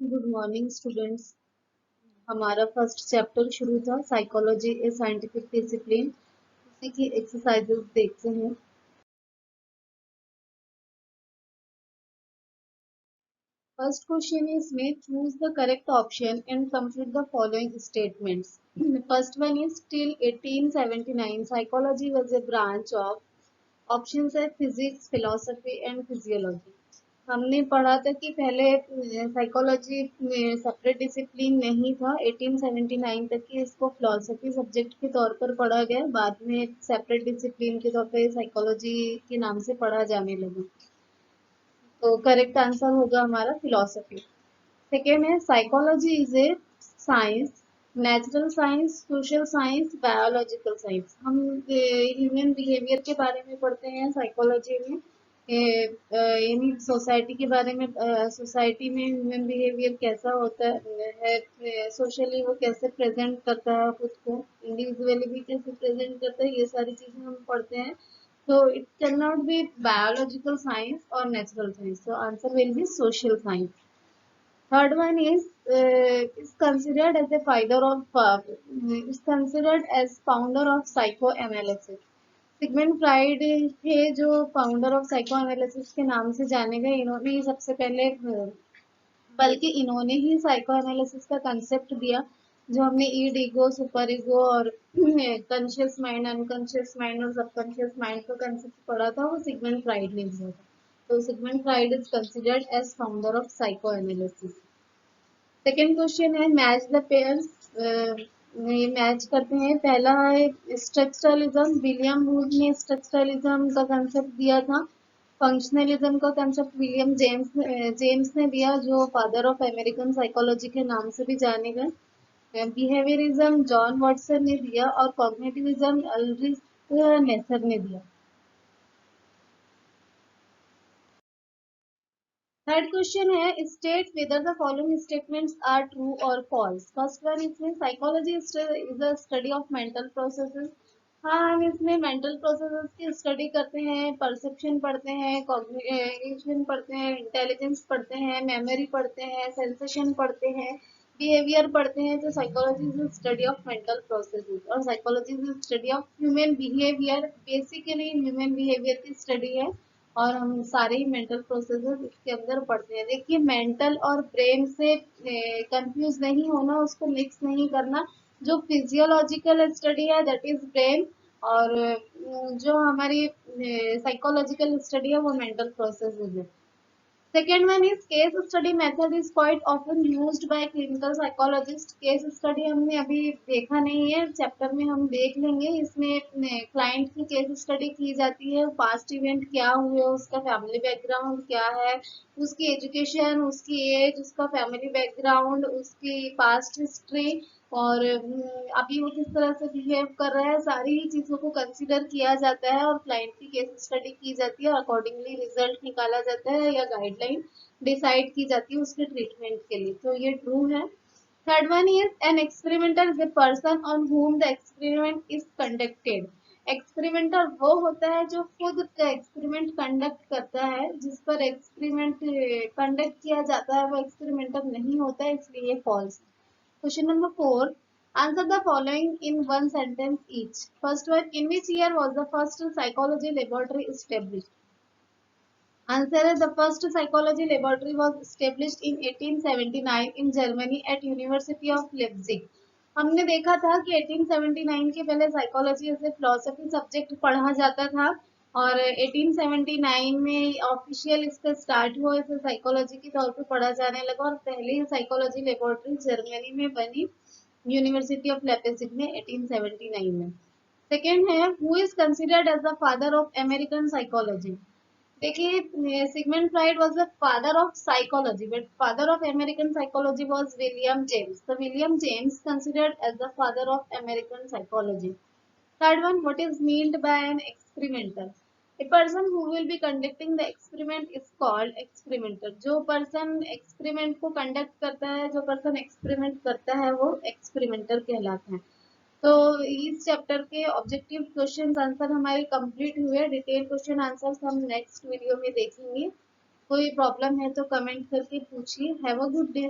Good morning students. हमारा first chapter शुरू था, साइकोलॉजी ए साइंटिफिक डिसिप्लिन। उसी की एक्सरसाइजेस देखते हैं। फर्स्ट क्वेश्चन is में choose the correct option and complete the following statements. First one is till 1879 psychology was a branch of options है physics, philosophy and physiology. हमने पढ़ा था कि पहले साइकोलॉजी में सेपरेट डिसिप्लिन नहीं था। 1879 तक की इसको फिलोसफी सब्जेक्ट के तौर पर पढ़ा गया, बाद में सेपरेट डिसिप्लिन के तौर पर साइकोलॉजी के नाम से पढ़ा जाने लगा। तो करेक्ट आंसर होगा हमारा फिलोसफी। सेकेंड है psychology is a science, natural science, social science, biological science. हम ह्यूमन बिहेवियर के बारे में पढ़ते हैं साइकोलॉजी में, यानी सोसाइटी के बारे में। सोसाइटी में ह्यूमन बिहेवियर कैसा होता है, सोशली वो कैसे प्रेजेंट करता है खुद को, इंडिविजुअली भी कैसे प्रेजेंट करता है, ये सारी चीजें हम पढ़ते हैं। So it cannot be biological science or natural science. So answer will be social science. Third one is considered as a father of is considered as founder of psychoanalysis. Sigmund Freud थे जो founder of psycho analysis के नाम से जाने गए। इन्होंने ही सबसे पहले, बल्कि इन्होंने ही साइको एनालिसिस का कंसेप्ट दिया। जो हमने ईड, ईगो, सुपर ईगो और कॉन्शियस माइंड, अनकॉन्शियस माइंड और सबकॉन्शियस माइंड का कंसेप्ट पढ़ा था, वो सिगमंड फ्राइड ने दिया था। तो Sigmund Freud is considered as founder of psycho analysis. Second question है मैच द पेयर्स। ये मैच करते हैं। पहला है स्ट्रक्चरलिज्म। विलियम वुड ने स्ट्रक्चरलिज्म का कंसेप्ट दिया था। फंक्शनलिज्म का कंसेप्ट विलियम जेम्स ने दिया, जो फादर ऑफ अमेरिकन साइकोलॉजी के नाम से भी जाने गए। बिहेवियरिज्म जॉन वॉटसन ने दिया और कॉग्निटिविज्म अल्ड्रिच नेसर ने दिया। थर्ड क्वेश्चन है state whether the following statements are true और फॉल्स। फर्स्ट वन इसमें psychology is the study of mental processes. हाँ, हम इसमें मेंटल प्रोसेसेस की स्टडी करते हैं, परसेप्शन पढ़ते हैं, कॉग्निशन पढ़ते हैं, इंटेलिजेंस पढ़ते हैं, मेमोरी पढ़ते हैं, सेंसेशन पढ़ते हैं, बिहेवियर पढ़ते हैं। तो psychology is the study of mental processes और psychology is the study of human behaviour. Basically human behaviour की स्टडी है और हम सारे ही मेंटल प्रोसेसेस इसके अंदर पढ़ते हैं। देखिए, मेंटल और ब्रेन से कंफ्यूज नहीं होना, उसको मिक्स नहीं करना। जो फिजियोलॉजिकल स्टडी है दैट इज ब्रेन, और जो हमारी साइकोलॉजिकल स्टडी है वो मेंटल प्रोसेसेस है। Second one is case study method is quite often used by clinical psychologist. Case study हमने अभी देखा नहीं है, चैप्टर में हम देख लेंगे। इसमें क्लाइंट की केस स्टडी की जाती है, पास्ट इवेंट क्या हुए, उसका फैमिली बैकग्राउंड क्या है, उसकी एजुकेशन, उसकी एज, उसका फैमिली बैकग्राउंड, उसकी पास्ट हिस्ट्री और अभी वो किस तरह से बिहेव कर रहा है, सारी ही चीजों को कंसिडर किया जाता है और क्लाइंट की केस स्टडी की जाती है। अकॉर्डिंगली रिजल्ट निकाला जाता है या गाइडलाइन डिसाइड की जाती है उसके ट्रीटमेंट के लिए। तो ये ट्रू है। Third one is an experimenter is a person on whom the experiment is conducted. Experimenter वो होता है जो खुद का एक्सपेरिमेंट कंडक्ट करता है। जिस पर एक्सपेरिमेंट कंडक्ट किया जाता है वो एक्सपेरिमेंटर नहीं होता है, इसलिए false. Question number 4. Answer the following in one sentence each. First one, in which year was the first psychology laboratory established? Answer is the first psychology laboratory was established in 1879 in Germany at University of Leipzig. हमने देखा था कि 1879 के पहले psychology as a philosophy subject पढ़ा जाता था और 1879 में ऑफिशियल इसका स्टार्ट हुआ, इसे साइकोलॉजी के तौर पे पढ़ा जाने लगा और पहले साइकोलॉजी लेबोरेटरी जर्मनी में बनी, यूनिवर्सिटी ऑफ लेipzig में 1879 में। सेकेंड है who is considered as the father of American psychology. देखिए, Sigmund Freud was the father of psychology but father of American psychology was William James. तो William James considered as the father of American psychology. Third one, what is meant by an experimenter? A person who will be conducting the experiment is called experimenter. जो person experiment को conduct करता है, जो person experiment करता है, वो experimenter कहलाता है। तो इस चैप्टर के ऑब्जेक्टिव क्वेश्चन आंसर हमारे कंप्लीट हुए। डिटेल क्वेश्चन आंसर्स हम नेक्स्ट वीडियो में देखेंगे। कोई प्रॉब्लम है तो कमेंट करके पूछिए। Have a good day.